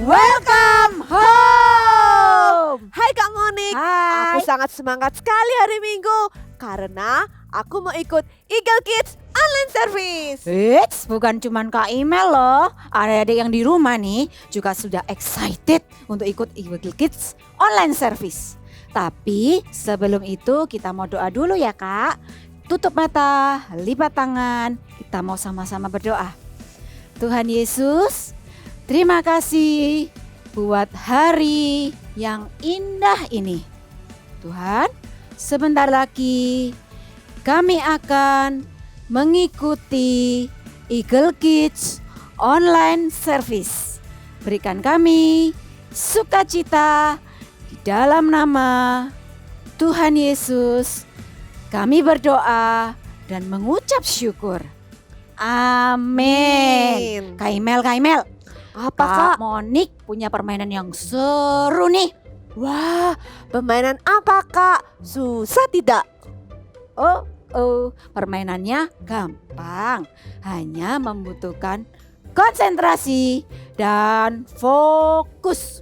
Welcome home. Hai Kak Monik, Hai. aku sangat semangat sekali hari Minggu karena aku mau ikut Eagle Kids Online Service. Eits, bukan cuman Kak Email loh. Adik-adik yang di rumah nih juga sudah excited untuk ikut Eagle Kids Online Service. Tapi sebelum itu kita mau doa dulu ya Kak. Tutup mata, lipat tangan, kita mau sama-sama berdoa. Tuhan Yesus, terima kasih buat hari yang indah ini. Tuhan, sebentar lagi kami akan mengikuti Eagle Kids Online Service. Berikan kami sukacita di dalam nama Tuhan Yesus. Kami berdoa dan mengucap syukur. Amin. Kak Imel. Apa Kak Kak? Monik punya permainan yang seru nih. Wah, permainan apa Kak? Susah tidak? Oh, permainannya gampang. Hanya membutuhkan konsentrasi dan fokus.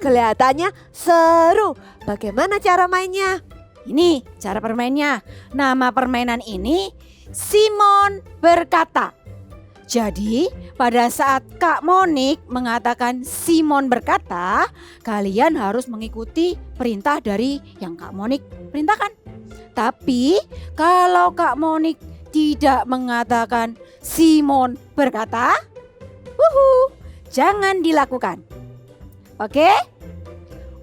Kelihatannya seru. Bagaimana cara mainnya? Ini cara permainnya. Nama permainan ini Simon berkata. Jadi pada saat Kak Monik mengatakan Simon berkata, kalian harus mengikuti perintah dari yang Kak Monik perintahkan. Tapi kalau Kak Monik tidak mengatakan Simon berkata, jangan dilakukan. Oke?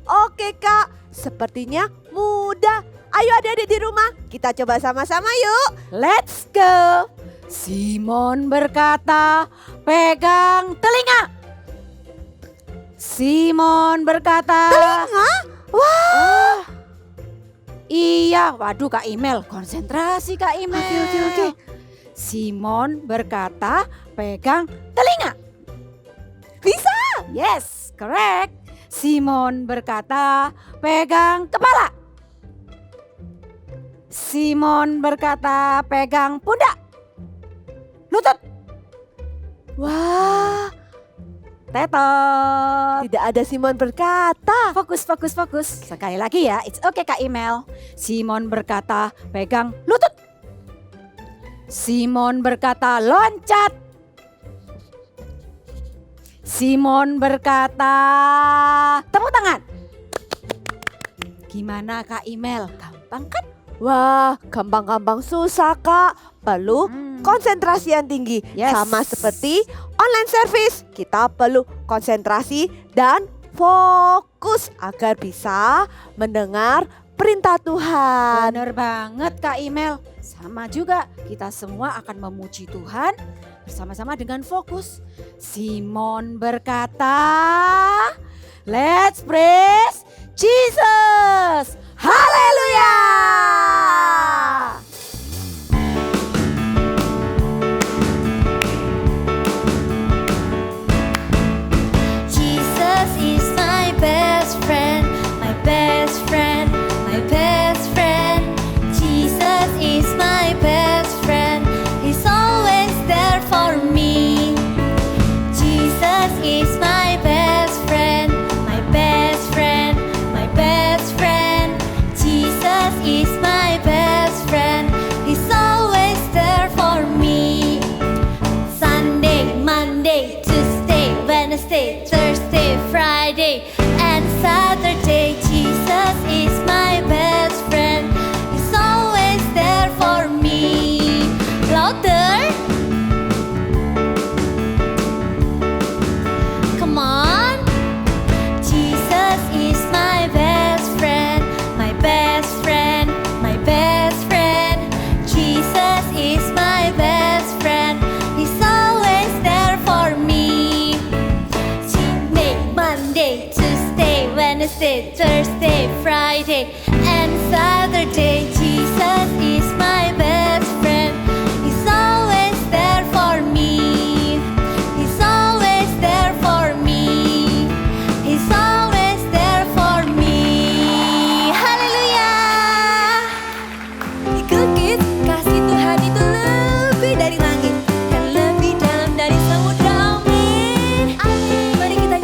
Oke Kak, sepertinya mudah. Ayo adik-adik di rumah, kita coba sama-sama yuk. Let's go. Simon berkata, pegang telinga. Simon berkata, Telinga? Wah. Iya, waduh Kak Imel, konsentrasi Kak Imel. Oke. Simon berkata, pegang telinga. Bisa. Yes, correct. Simon berkata, pegang kepala. Simon berkata, pegang pundak. Lutut. Wah, Tetot. tidak ada Simon berkata. Fokus. Sekali lagi ya, it's okay Kak Imel. Simon berkata, pegang lutut. Simon berkata, loncat. Simon berkata, tepuk tangan. Gimana Kak Imel? Gampang kan? Wah, gampang-gampang susah Kak. Perlu konsentrasi yang tinggi. Yes. Sama seperti online service. Kita perlu konsentrasi dan fokus agar bisa mendengar perintah Tuhan. Bener banget Kak Imel. Sama juga kita semua akan memuji Tuhan bersama-sama dengan fokus. Simon berkata, let's praise Jesus. Haleluya. Jesus is my best friend, my best friend, my best friend. Jesus is my best friend, He's always there for me. Jesus is my best friend, my best friend, my best friend. Jesus is my best friend, He's always there for me. Sunday, Monday, Tuesday, Wednesday, Thursday, Friday, and Saturday. Jesus is my best friend, He's always there for me. Louder. Come on. Jesus is my best friend, my best friend, my best friend. Jesus is my best friend, He's always there for me. Sunday, Monday, Tuesday, Wednesday, Thursday, Friday, and Saturday. Jesus is my best friend, He's always there for me. He's always there for me. He's always there for me. Haleluya. Eagle Kids, kasih Tuhan itu lebih dari langit dan lebih dalam dari samudra. Amin. Mari kita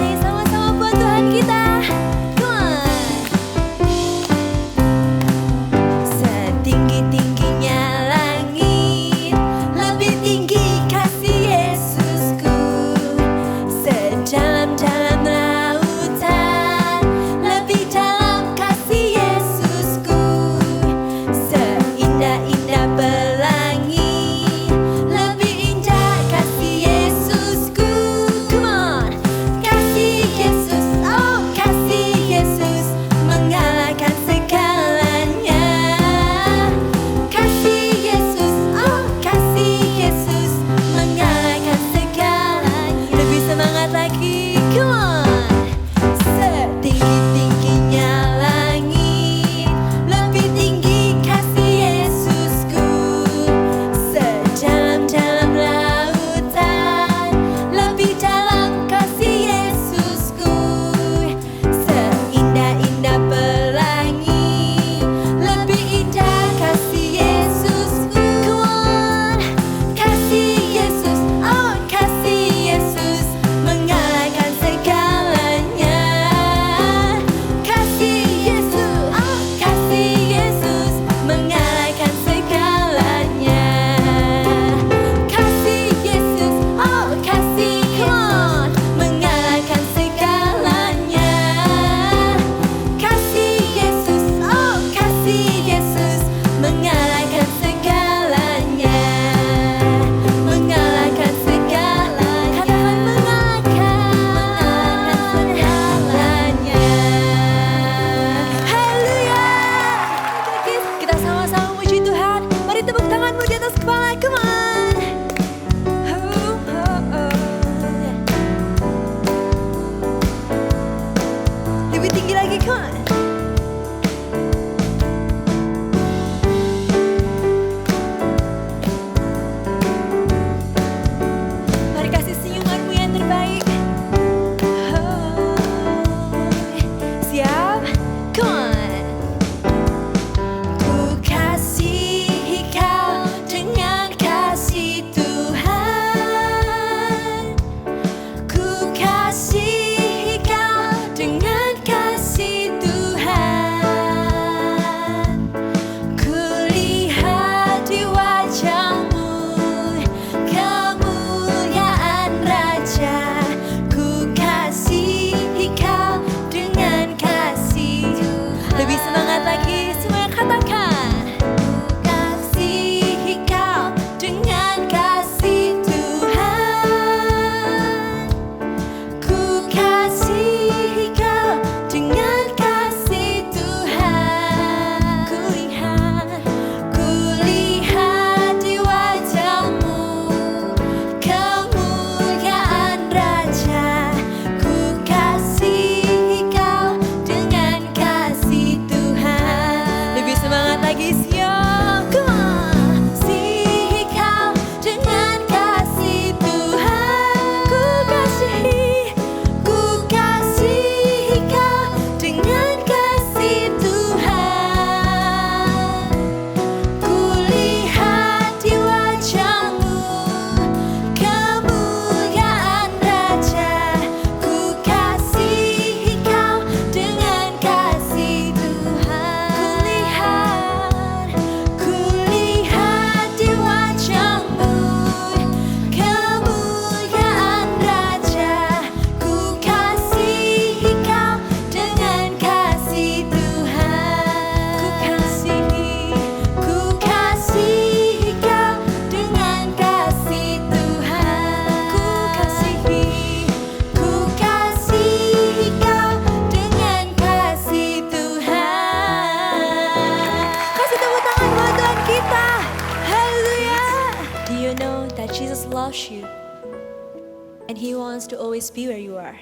and He wants to always be where you are.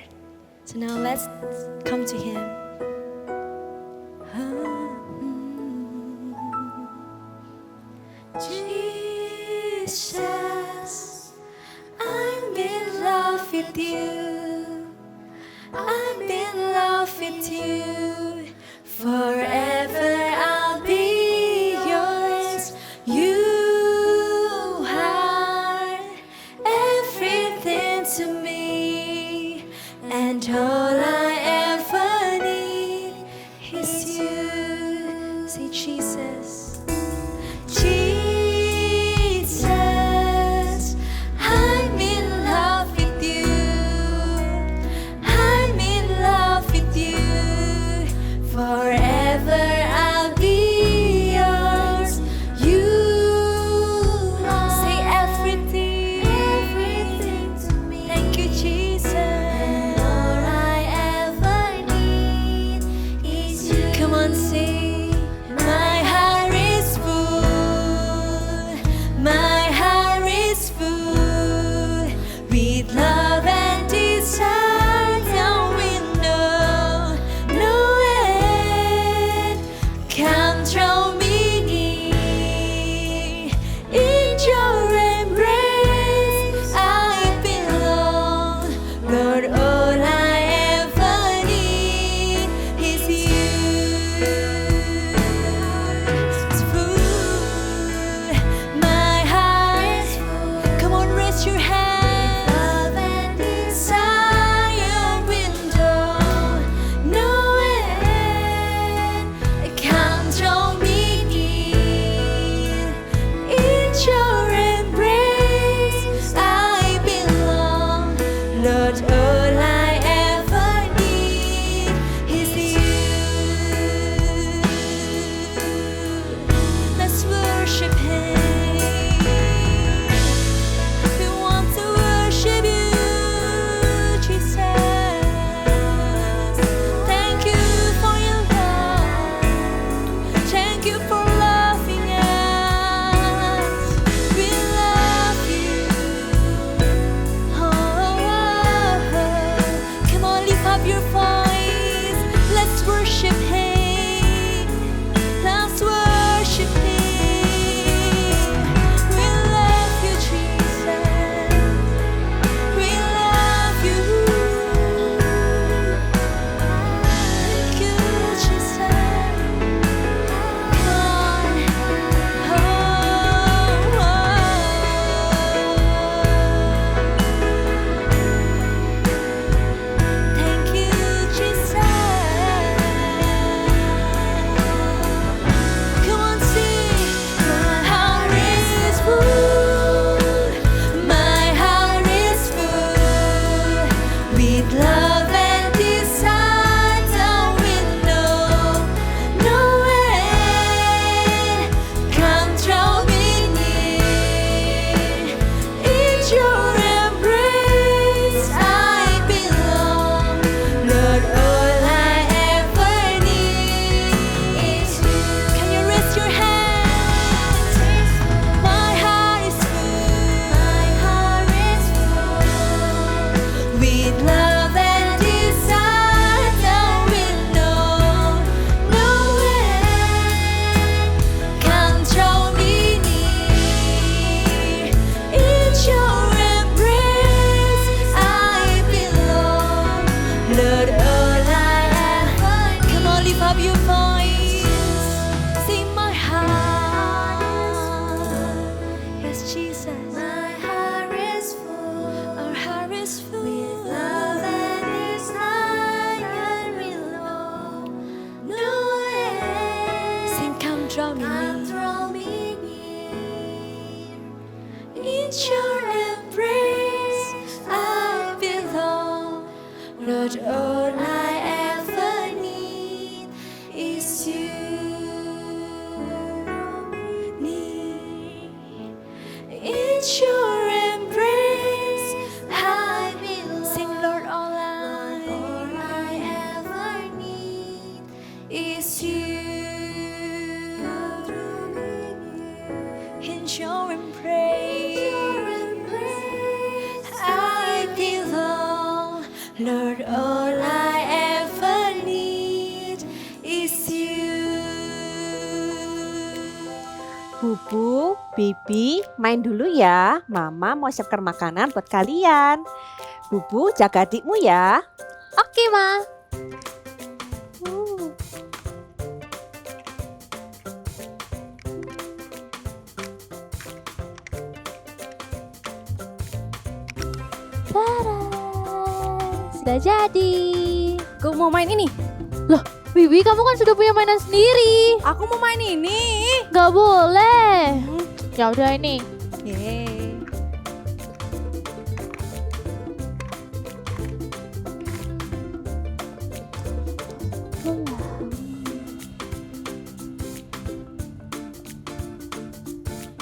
So now let's come to Him. Jesus, I'm in love with you. I'm in love with you. Forever I'll be yours. You are everything to me, and all I ever need is you. Say Jesus. Jesus, I'm in love with you. I'm in love with you. Forever I'll be yours. You are. Say everything, everything to me. Thank you, Jesus. And all I ever need is you. Come on, sing. My heart is full. My heart is full with love and desire. Now we know no end can draw me near. In your embrace I belong. Lord, all I ever need is you. It's full. My heart is full. Come on, raise your hand. Love and desire window. No end can draw me near. In your embrace I belong. Lord, all I ever need is you. Let's worship Him. We want to worship you, Jesus. Thank you for your love. Thank you for loving us. We love you. Come on, lift up your voice. Let's worship Him. Let's worship Him. We love you, Jesus. We love you. Thank you, Jesus. Come on. Thank you, Jesus. Come on, sing. My heart is full. My heart is full with love and desire. Now we know no end can draw me near. In your embrace I belong. Lord, all I ever need is you. Can you raise your hands? My heart is full. My heart is full with love and desire. Now we know no end can draw me near. In your embrace I belong. Lord, all I ever need. Come on, lift up your voice. Sing my heart. Yes, Jesus. My heart is full. Our heart is full with love and desire. We know no end. Sing, come draw me near. In your embrace I belong. Lord, all I ever need is you. In your embrace I belong. Sing, Lord, all I ever need is you. Bubu, Bibi, main dulu ya. Mama mau siapkan makanan buat kalian. Bubu, jaga adikmu ya. Oke, Ma. Tada, sudah jadi. Gue mau main ini. Bibi, kamu kan sudah punya mainan sendiri. Aku mau main ini. Gak boleh. Ya udah ini. Yeay.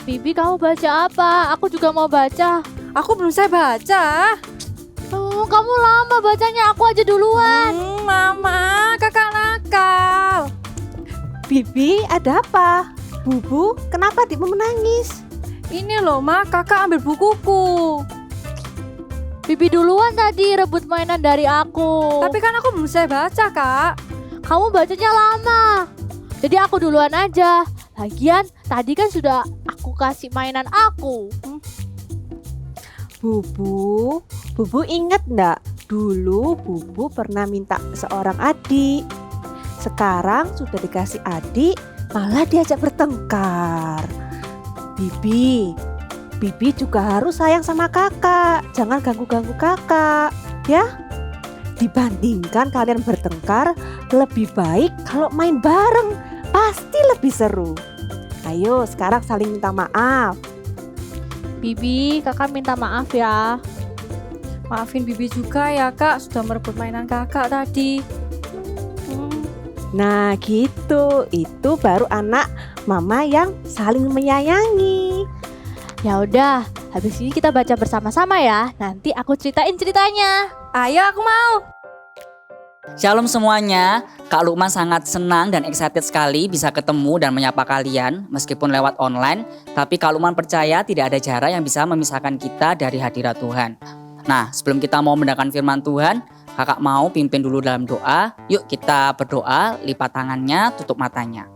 Bibi, kamu baca apa? Aku juga mau baca. Aku belum saya baca. Kamu lama bacanya, aku aja duluan. Mama, kakak nakal. Bibi, ada apa? Bubu, kenapa adikmu menangis? Ini loh, Ma, kakak ambil bukuku. Bibi duluan tadi rebut mainan dari aku. Tapi kan aku belum saya baca, Kak. Kamu bacanya lama. Jadi aku duluan aja. Lagian tadi kan sudah aku kasih mainan aku. Bubu ingat ndak? Dulu Bubu pernah minta seorang adik. Sekarang sudah dikasih adik, malah diajak bertengkar. Bibi juga harus sayang sama kakak. Jangan ganggu-ganggu kakak, ya. Dibandingkan kalian bertengkar, lebih baik kalau main bareng. Pasti lebih seru. Ayo sekarang saling minta maaf. Bibi, kakak minta maaf ya. Maafin Bibi juga ya, Kak. Sudah merebut mainan kakak tadi. Nah gitu, itu baru anak mama yang saling menyayangi. Ya udah, habis ini kita baca bersama-sama ya. Nanti aku ceritain ceritanya. Ayo, aku mau. Shalom semuanya, Kak Lukman sangat senang dan excited sekali bisa ketemu dan menyapa kalian meskipun lewat online. Tapi Kak Lukman percaya tidak ada jarak yang bisa memisahkan kita dari hadirat Tuhan. Nah, sebelum kita mau mendengarkan firman Tuhan, kakak mau pimpin dulu dalam doa. Yuk kita berdoa, lipat tangannya, tutup matanya.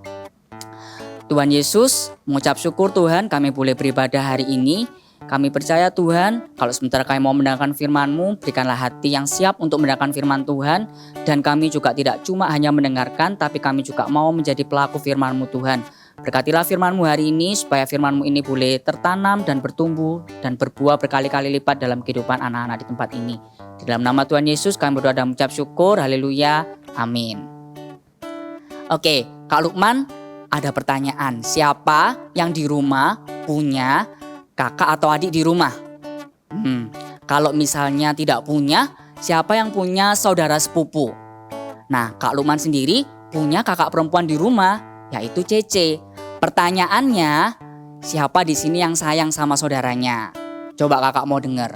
Tuhan Yesus, mengucap syukur Tuhan kami boleh beribadah hari ini. Kami percaya Tuhan, kalau sebentar kami mau mendengarkan firman-Mu, berikanlah hati yang siap untuk mendengarkan firman Tuhan. Dan kami juga tidak cuma hanya mendengarkan, tapi kami juga mau menjadi pelaku firman-Mu Tuhan. Berkatilah firman-Mu hari ini, supaya firman-Mu ini boleh tertanam dan bertumbuh dan berbuah berkali-kali lipat dalam kehidupan anak-anak di tempat ini. Di dalam nama Tuhan Yesus kami berdoa dan mengucap syukur, haleluya, amin. Oke, Kak Lukman ada pertanyaan, siapa yang di rumah punya kakak atau adik di rumah? Kalau misalnya tidak punya, siapa yang punya saudara sepupu? Nah, Kak Lukman sendiri punya kakak perempuan di rumah, yaitu Cece. Pertanyaannya, siapa di sini yang sayang sama saudaranya? Coba kakak mau dengar.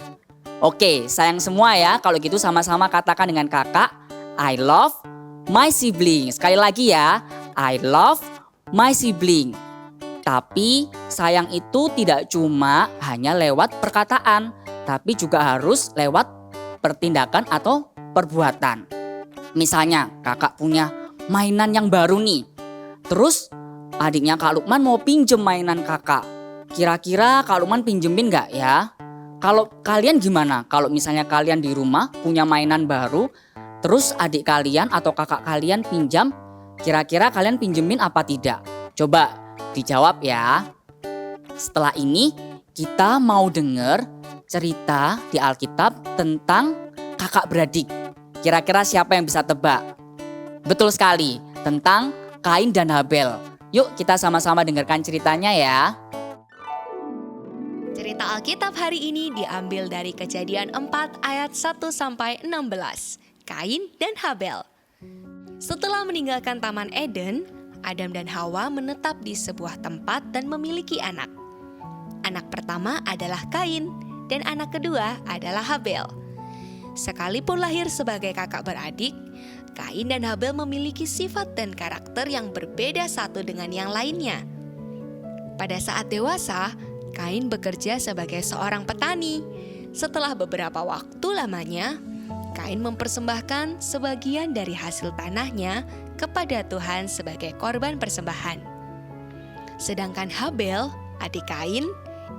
Oke, sayang semua ya. Kalau gitu sama-sama katakan dengan kakak, I love my sibling. Sekali lagi ya, I love my sibling. Tapi sayang itu tidak cuma hanya lewat perkataan, tapi juga harus lewat pertindakan atau perbuatan. Misalnya kakak punya mainan yang baru nih. Terus adiknya Kak Lukman mau pinjem mainan kakak. Kira-kira Kak Lukman pinjemin gak ya? Kalau kalian gimana? Kalau misalnya kalian di rumah punya mainan baru, terus adik kalian atau kakak kalian pinjam, kira-kira kalian pinjemin apa tidak? Coba dijawab ya. Setelah ini kita mau dengar cerita di Alkitab tentang kakak beradik. Kira-kira siapa yang bisa tebak? Betul sekali, tentang Kain dan Habel. Yuk kita sama-sama dengarkan ceritanya ya. Cerita Alkitab hari ini diambil dari Kejadian 4 ayat 1-16, Kain dan Habel. Setelah meninggalkan Taman Eden, Adam dan Hawa menetap di sebuah tempat dan memiliki anak. Anak pertama adalah Kain dan anak kedua adalah Habel. Sekalipun lahir sebagai kakak beradik, Kain dan Habel memiliki sifat dan karakter yang berbeda satu dengan yang lainnya. Pada saat dewasa, Kain bekerja sebagai seorang petani. Setelah beberapa waktu lamanya, Kain mempersembahkan sebagian dari hasil tanahnya kepada Tuhan sebagai korban persembahan. Sedangkan Habel, adik Kain,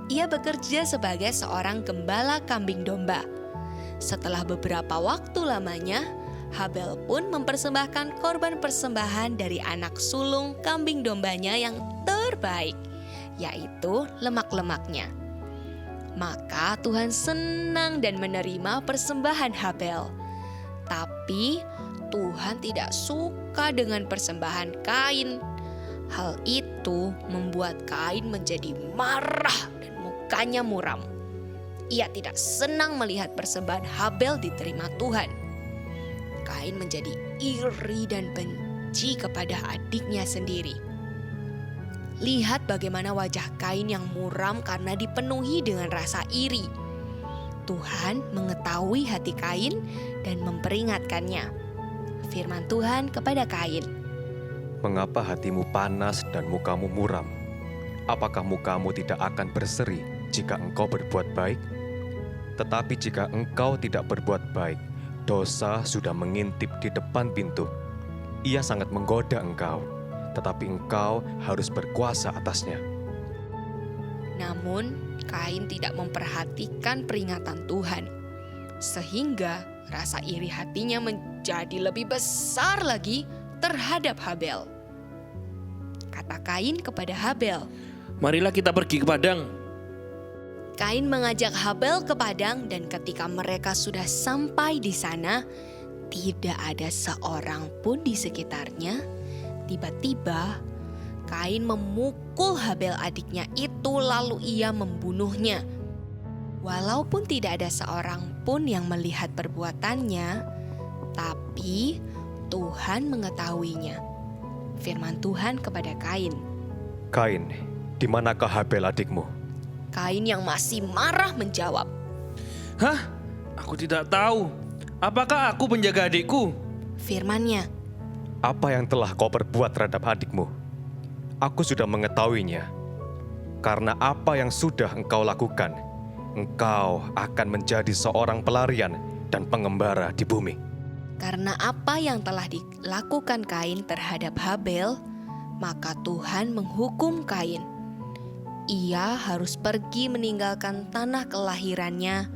ia bekerja sebagai seorang gembala kambing domba. Setelah beberapa waktu lamanya, Habel pun mempersembahkan korban persembahan dari anak sulung kambing dombanya yang terbaik, yaitu lemak-lemaknya. Maka Tuhan senang dan menerima persembahan Habel. Tapi Tuhan tidak suka dengan persembahan Kain. Hal itu membuat Kain menjadi marah dan mukanya muram. Ia tidak senang melihat persembahan Habel diterima Tuhan. Kain menjadi iri dan benci kepada adiknya sendiri. Lihat bagaimana wajah Kain yang muram karena dipenuhi dengan rasa iri. Tuhan mengetahui hati Kain dan memperingatkannya. Firman Tuhan kepada Kain, Mengapa hatimu panas dan mukamu muram? Apakah mukamu tidak akan berseri jika engkau berbuat baik? Tetapi jika engkau tidak berbuat baik, dosa sudah mengintip di depan pintu. Ia sangat menggoda engkau, tetapi engkau harus berkuasa atasnya. Namun Kain tidak memperhatikan peringatan Tuhan, sehingga rasa iri hatinya menjadi lebih besar lagi terhadap Habel. Kata Kain kepada Habel. Marilah kita pergi ke padang. Kain mengajak Habel ke padang, dan ketika mereka sudah sampai di sana, tidak ada seorang pun di sekitarnya. Tiba-tiba Kain memukul Habel adiknya itu, lalu ia membunuhnya. Walaupun tidak ada seorang pun yang melihat perbuatannya, tapi Tuhan mengetahuinya. Firman Tuhan kepada Kain. Kain, di manakah Habel adikmu? Kain yang masih marah menjawab, Hah? Aku tidak tahu. Apakah aku penjaga adikku? firman-Nya, Apa yang telah kau perbuat terhadap adikmu? Aku sudah mengetahuinya. Karena apa yang sudah engkau lakukan, engkau akan menjadi seorang pelarian dan pengembara di bumi. Karena apa yang telah dilakukan Kain terhadap Habel, maka Tuhan menghukum Kain. Ia harus pergi meninggalkan tanah kelahirannya,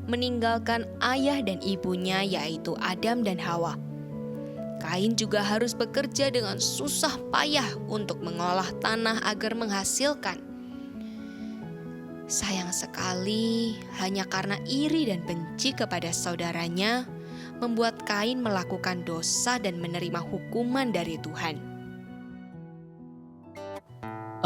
meninggalkan ayah dan ibunya yaitu Adam dan Hawa. Kain juga harus bekerja dengan susah payah untuk mengolah tanah agar menghasilkan. Sayang sekali, hanya karena iri dan benci kepada saudaranya, membuat Kain melakukan dosa dan menerima hukuman dari Tuhan.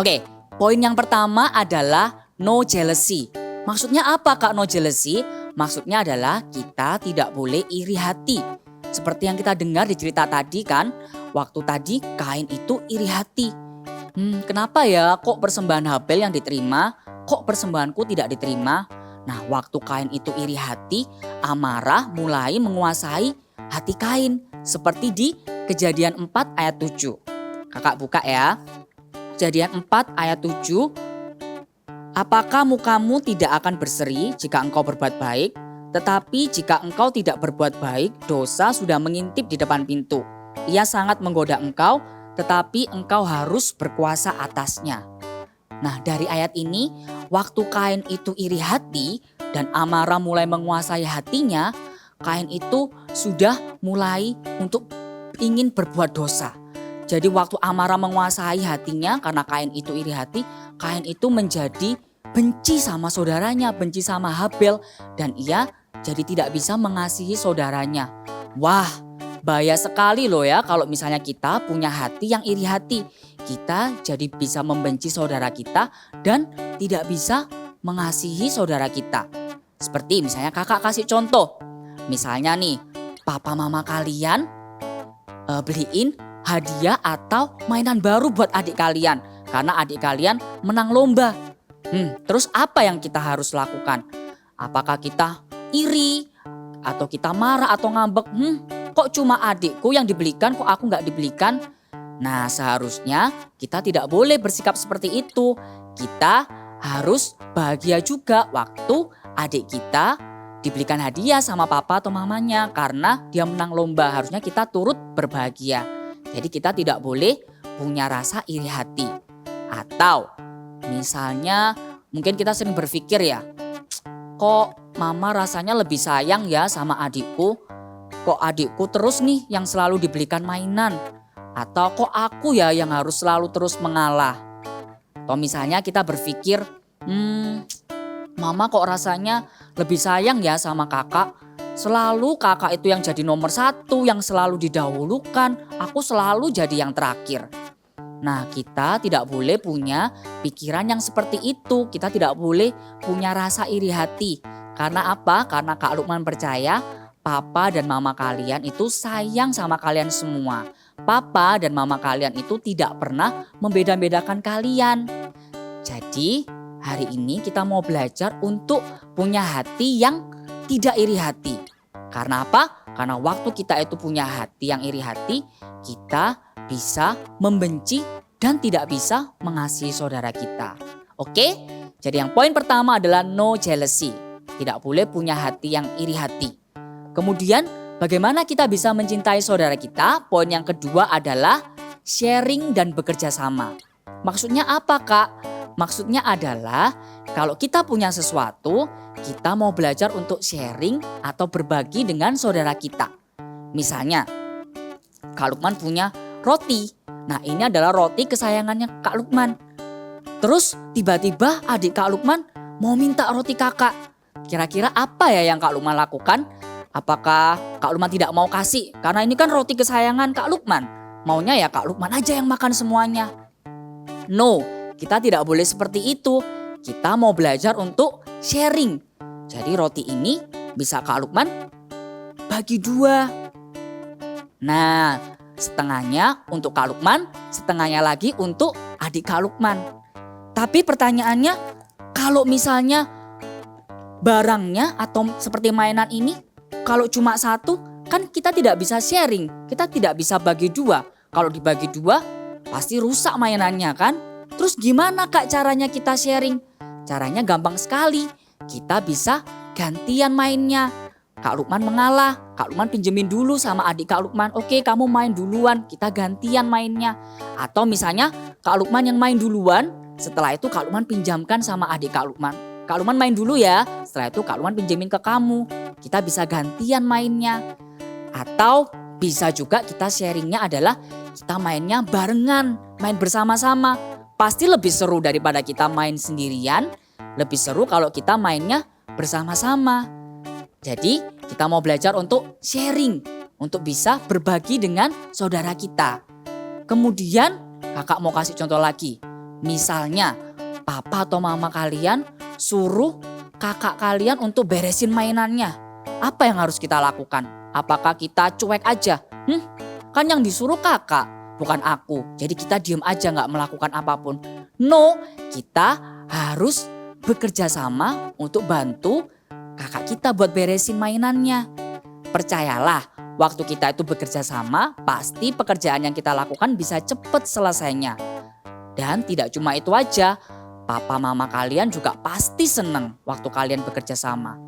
Oke, poin yang pertama adalah no jealousy. Maksudnya apa Kak no jealousy? Maksudnya adalah kita tidak boleh iri hati. Seperti yang kita dengar di cerita tadi kan, waktu tadi Kain itu iri hati. Kenapa ya kok persembahan Habel yang diterima, kok persembahanku tidak diterima? Nah, waktu Kain itu iri hati, amarah mulai menguasai hati Kain. Seperti di Kejadian 4 ayat 7. Kakak buka ya. Kejadian 4 ayat 7. Apakah mukamu tidak akan berseri jika engkau berbuat baik? Tetapi jika engkau tidak berbuat baik, dosa sudah mengintip di depan pintu. Ia sangat menggoda engkau, tetapi engkau harus berkuasa atasnya. Nah, dari ayat ini, waktu Kain itu iri hati dan amarah mulai menguasai hatinya, Kain itu sudah mulai untuk ingin berbuat dosa. Jadi waktu amarah menguasai hatinya karena Kain itu iri hati, Kain itu menjadi benci sama saudaranya, benci sama Habel, dan ia jadi tidak bisa mengasihi saudaranya. Wah, bahaya sekali loh ya kalau misalnya kita punya hati yang iri hati. Kita jadi bisa membenci saudara kita dan tidak bisa mengasihi saudara kita. Seperti misalnya kakak kasih contoh. Misalnya nih, papa mama kalian beliin hadiah atau mainan baru buat adik kalian. Karena adik kalian menang lomba. Terus apa yang kita harus lakukan? Apakah kita iri? Atau kita marah atau ngambek? Kok cuma adikku yang dibelikan, kok aku gak dibelikan? Nah, seharusnya kita tidak boleh bersikap seperti itu. Kita harus bahagia juga waktu adik kita dibelikan hadiah sama papa atau mamanya karena dia menang lomba. Harusnya kita turut berbahagia. Jadi kita tidak boleh punya rasa iri hati. Atau misalnya mungkin kita sering berpikir ya, kok mama rasanya lebih sayang ya sama adikku? Kok adikku terus nih yang selalu dibelikan mainan? Atau kok aku ya yang harus selalu terus mengalah? Atau misalnya kita berpikir, mama kok rasanya lebih sayang ya sama kakak? Selalu kakak itu yang jadi nomor 1, yang selalu didahulukan. Aku selalu jadi yang terakhir. Nah, kita tidak boleh punya pikiran yang seperti itu. Kita tidak boleh punya rasa iri hati. Karena apa? Karena Kak Lukman percaya papa dan mama kalian itu sayang sama kalian semua. Papa dan mama kalian itu tidak pernah membeda-bedakan kalian. Jadi, hari ini kita mau belajar untuk punya hati yang tidak iri hati. Karena apa? Karena waktu kita itu punya hati yang iri hati, kita bisa membenci dan tidak bisa mengasihi saudara kita. Oke? Jadi yang poin pertama adalah no jealousy. Tidak boleh punya hati yang iri hati. Kemudian bagaimana kita bisa mencintai saudara kita? Poin yang kedua adalah sharing dan bekerja sama. Maksudnya apa, Kak? Maksudnya adalah kalau kita punya sesuatu, kita mau belajar untuk sharing atau berbagi dengan saudara kita. Misalnya, Kak Lukman punya roti. Nah, ini adalah roti kesayangannya Kak Lukman. Terus tiba-tiba adik Kak Lukman mau minta roti kakak. Kira-kira apa ya yang Kak Lukman lakukan? Apakah Kak Lukman tidak mau kasih? Karena ini kan roti kesayangan Kak Lukman. Maunya ya Kak Lukman aja yang makan semuanya. No, kita tidak boleh seperti itu. Kita mau belajar untuk sharing. Jadi roti ini bisa Kak Lukman bagi 2. Nah, setengahnya untuk Kak Lukman, setengahnya lagi untuk adik Kak Lukman. Tapi pertanyaannya, kalau misalnya barangnya atau seperti mainan ini, kalau cuma 1, kan kita tidak bisa sharing. Kita tidak bisa bagi 2. Kalau dibagi 2, pasti rusak mainannya kan? Terus gimana Kak caranya kita sharing? Caranya gampang sekali. Kita bisa gantian mainnya. Kak Lukman mengalah, Kak Lukman pinjemin dulu sama adik Kak Lukman. Oke, kamu main duluan, kita gantian mainnya. Atau misalnya Kak Lukman yang main duluan, setelah itu Kak Lukman pinjamkan sama adik Kak Lukman. Kak Lukman main dulu ya, setelah itu Kak Lukman pinjemin ke kamu. Kita bisa gantian mainnya. Atau bisa juga kita sharingnya adalah kita mainnya barengan, main bersama-sama. Pasti lebih seru daripada kita main sendirian. Lebih seru kalau kita mainnya bersama-sama. Jadi kita mau belajar untuk sharing. Untuk bisa berbagi dengan saudara kita. Kemudian kakak mau kasih contoh lagi. Misalnya papa atau mama kalian suruh kakak kalian untuk beresin mainannya. Apa yang harus kita lakukan? Apakah kita cuek aja? Kan yang disuruh kakak, bukan aku. Jadi kita diem aja gak melakukan apapun. No, kita harus bekerja sama untuk bantu kakak kita buat beresin mainannya. Percayalah, waktu kita itu bekerja sama, pasti pekerjaan yang kita lakukan bisa cepet selesainya. Dan tidak cuma itu aja, papa mama kalian juga pasti seneng waktu kalian bekerja sama.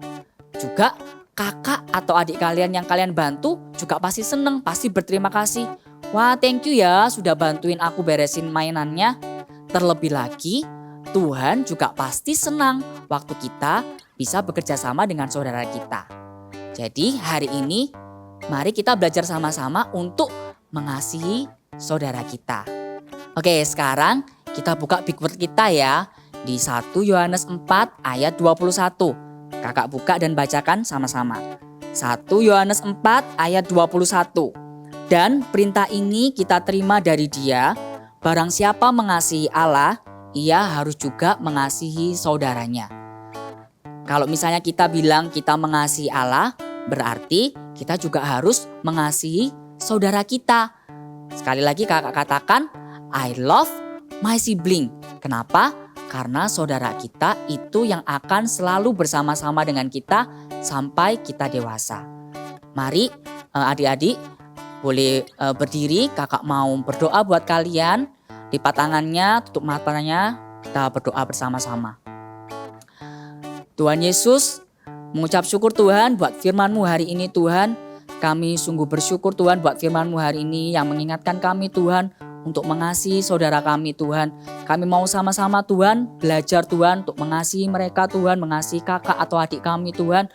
Juga kakak atau adik kalian yang kalian bantu juga pasti seneng, pasti berterima kasih. Wah, thank you ya sudah bantuin aku beresin mainannya. Terlebih lagi, Tuhan juga pasti senang waktu kita bisa bekerja sama dengan saudara kita. Jadi hari ini mari kita belajar sama-sama untuk mengasihi saudara kita. Oke, sekarang kita buka big word kita ya di 1 Yohanes 4 ayat 21. Kakak buka dan bacakan sama-sama. 1 Yohanes 4 ayat 21. Dan perintah ini kita terima dari Dia, barang siapa mengasihi Allah, ia harus juga mengasihi saudaranya. Kalau misalnya kita bilang kita mengasihi Allah, berarti kita juga harus mengasihi saudara kita. Sekali lagi kakak katakan, I love my sibling. Kenapa? Karena saudara kita itu yang akan selalu bersama-sama dengan kita sampai kita dewasa. Mari adik-adik boleh berdiri, kakak mau berdoa buat kalian. Lipat tangannya, tutup matanya, kita berdoa bersama-sama. Tuhan Yesus, mengucap syukur Tuhan buat firman-Mu hari ini Tuhan. Kami sungguh bersyukur Tuhan buat firman-Mu hari ini yang mengingatkan kami Tuhan untuk mengasihi saudara kami Tuhan. Kami mau sama-sama Tuhan belajar Tuhan untuk mengasihi mereka Tuhan, mengasihi kakak atau adik kami Tuhan.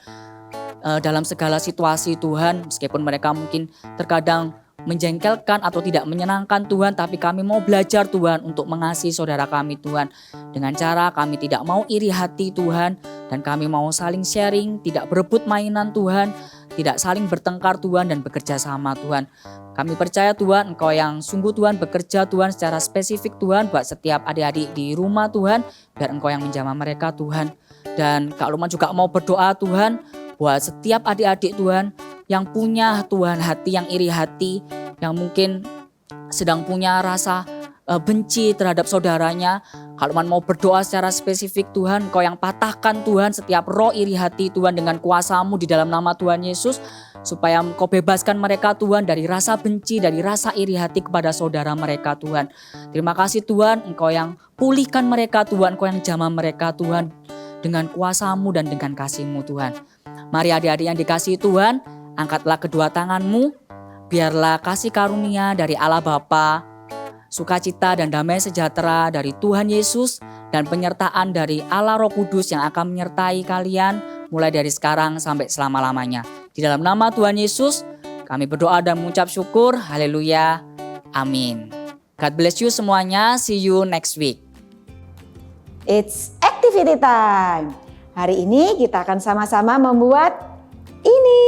Dalam segala situasi Tuhan, meskipun mereka mungkin terkadang menjengkelkan atau tidak menyenangkan Tuhan, tapi kami mau belajar Tuhan untuk mengasihi saudara kami Tuhan. Dengan cara kami tidak mau iri hati Tuhan, dan kami mau saling sharing, tidak berebut mainan Tuhan, tidak saling bertengkar Tuhan dan bekerja sama Tuhan. Kami percaya Tuhan Engkau yang sungguh Tuhan bekerja Tuhan secara spesifik Tuhan buat setiap adik-adik di rumah Tuhan, biar Engkau yang menjamah mereka Tuhan. Dan Kak Lukman juga mau berdoa Tuhan buat setiap adik-adik Tuhan yang punya Tuhan hati yang iri hati, yang mungkin sedang punya rasa benci terhadap saudaranya. Kalau mau berdoa secara spesifik Tuhan, Kau yang patahkan Tuhan setiap roh iri hati Tuhan dengan kuasa-Mu di dalam nama Tuhan Yesus. Supaya Kau bebaskan mereka Tuhan dari rasa benci, dari rasa iri hati kepada saudara mereka Tuhan. Terima kasih Tuhan, Engkau yang pulihkan mereka Tuhan, Engkau yang jamah mereka Tuhan dengan kuasa-Mu dan dengan kasih-Mu Tuhan. Mari adik-adik yang dikasihi Tuhan, angkatlah kedua tangan-Mu, biarlah kasih karunia dari Allah Bapa, sukacita dan damai sejahtera dari Tuhan Yesus, dan penyertaan dari Allah Roh Kudus yang akan menyertai kalian mulai dari sekarang sampai selama-lamanya. Di dalam nama Tuhan Yesus, kami berdoa dan mengucap syukur. Haleluya. Amin. God bless you semuanya. See you next week. It's activity time. Hari ini kita akan sama-sama membuat ini.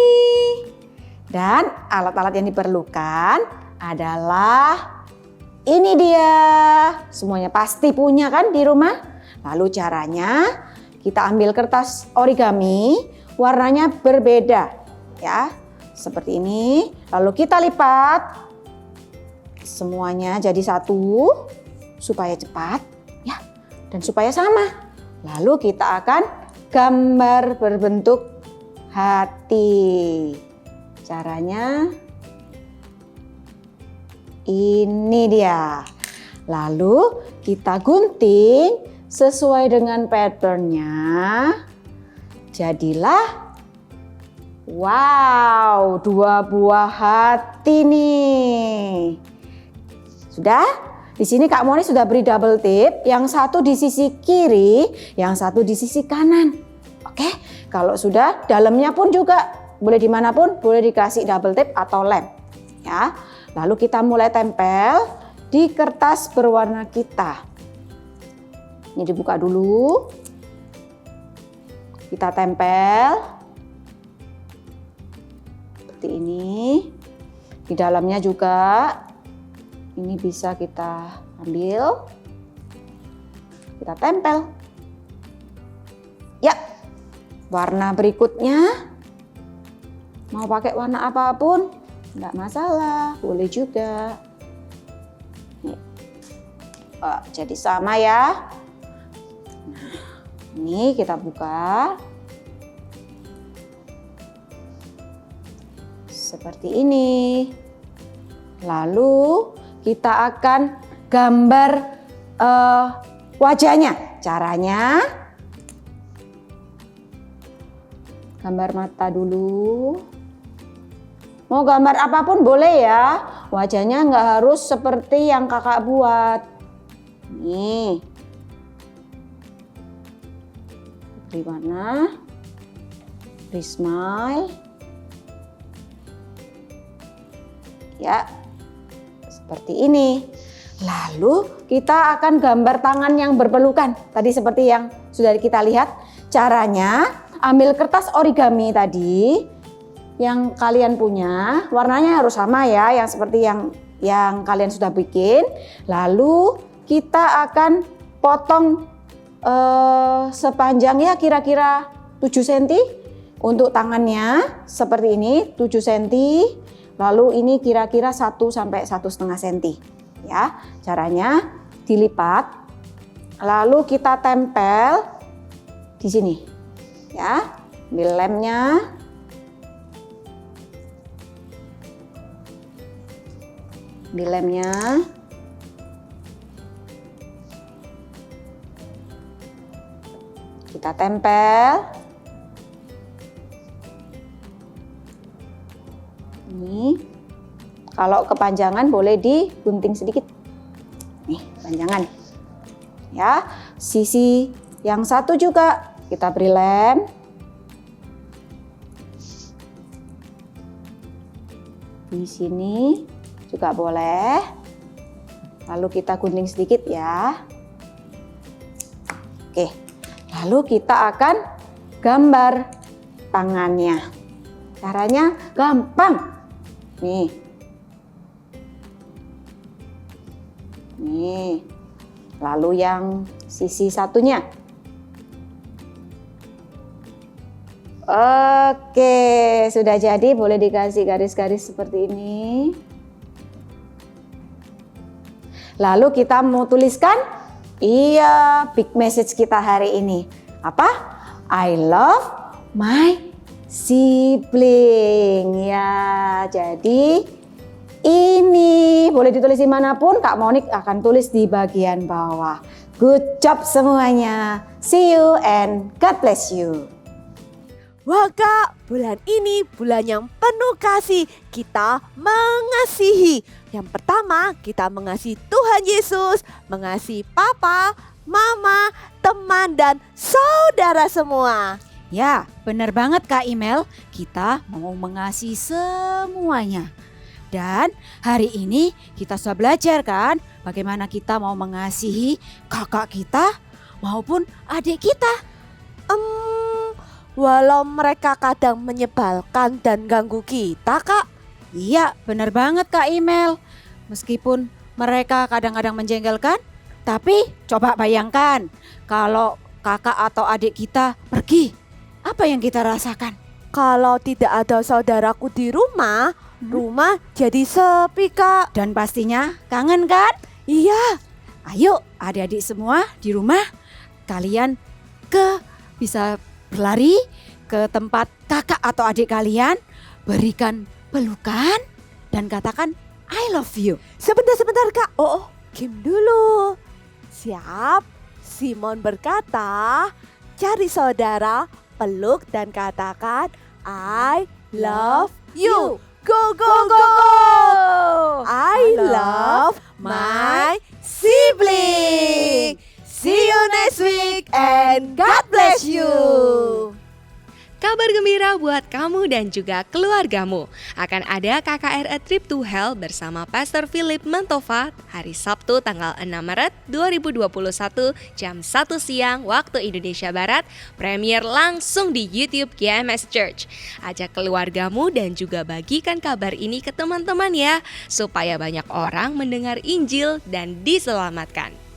Dan alat-alat yang diperlukan adalah ini dia. Semuanya pasti punya kan di rumah? Lalu caranya kita ambil kertas origami, warnanya berbeda ya. Seperti ini. Lalu kita lipat semuanya jadi satu supaya cepat ya dan supaya sama. Lalu kita akan gambar berbentuk hati. Caranya ini dia. Lalu kita gunting sesuai dengan patternnya. Jadilah wow, 2 buah hati nih. Sudah? Di sini Kak Moni sudah beri double tip, yang satu di sisi kiri, yang satu di sisi kanan. Oke, kalau sudah dalamnya pun juga boleh dimanapun, boleh dikasih double tip atau lem. Ya, lalu kita mulai tempel di kertas berwarna kita. Ini dibuka dulu, kita tempel seperti ini. Di dalamnya juga. Ini bisa kita ambil, kita tempel. Ya, warna berikutnya mau pakai warna apapun, enggak masalah, boleh juga. Nih. Oh, jadi sama ya. Nah, ini kita buka. Seperti ini. Lalu kita akan gambar wajahnya. Caranya gambar mata dulu. Mau gambar apapun boleh ya. Wajahnya nggak harus seperti yang kakak buat. Nih. Beri warna. Beri smile. Ya. Seperti ini. Lalu kita akan gambar tangan yang berpelukan. Tadi seperti yang sudah kita lihat. Caranya ambil kertas origami tadi yang kalian punya. Warnanya harus sama ya, yang seperti yang kalian sudah bikin. Lalu kita akan potong sepanjangnya kira-kira 7 cm. Untuk tangannya seperti ini 7 cm. Lalu ini kira-kira 1 sampai 1,5 cm. Ya, caranya dilipat. Lalu kita tempel di sini. Ya, ambil lemnya. Ambil lemnya. Kita tempel. Ini kalau kepanjangan boleh digunting sedikit panjangan. Ya, sisi yang satu juga kita beri lem. Di sini juga boleh. Lalu kita gunting sedikit ya. Oke, lalu kita akan gambar tangannya. Caranya gampang. Nih. Nih. Lalu yang sisi satunya. Oke, sudah jadi, boleh dikasih garis-garis seperti ini. Lalu kita mau tuliskan, big message kita hari ini. Apa? I love my sibling. Ya, jadi ini boleh ditulis dimanapun, Kak Monik akan tulis di bagian bawah. Good job semuanya. See you and God bless you. Wah Kak, bulan ini bulan yang penuh kasih. Kita mengasihi. Yang pertama, kita mengasihi Tuhan Yesus, mengasihi Papa, Mama, teman, dan saudara semua. Ya, benar banget Kak Imel. Kita mau mengasihi semuanya. Dan hari ini kita sudah belajar kan bagaimana kita mau mengasihi kakak kita maupun adik kita. Walau mereka kadang menyebalkan dan ganggu kita, Kak. Iya, benar banget Kak Imel. Meskipun mereka kadang-kadang menjengkelkan, tapi coba bayangkan kalau kakak atau adik kita pergi, apa yang kita rasakan? Kalau tidak ada saudaraku di rumah, rumah jadi sepi, Kak. Dan pastinya kangen kan? Iya. Ayo adik-adik semua di rumah, kalian bisa berlari ke tempat kakak atau adik kalian, berikan pelukan dan katakan I love you. Sebentar Kak. Kim dulu. Siap. Simon berkata, cari saudara, peluk dan katakan I love you. Go go go go. I love my sibling. See you next week and God bless you. Kabar gembira buat kamu dan juga keluargamu. Akan ada KKR A Trip to Hell bersama Pastor Philip Mantova hari Sabtu tanggal 6 Maret 2021 jam 1 siang waktu Indonesia Barat. Premier langsung di YouTube GMS Church. Ajak keluargamu dan juga bagikan kabar ini ke teman-teman ya, supaya banyak orang mendengar Injil dan diselamatkan.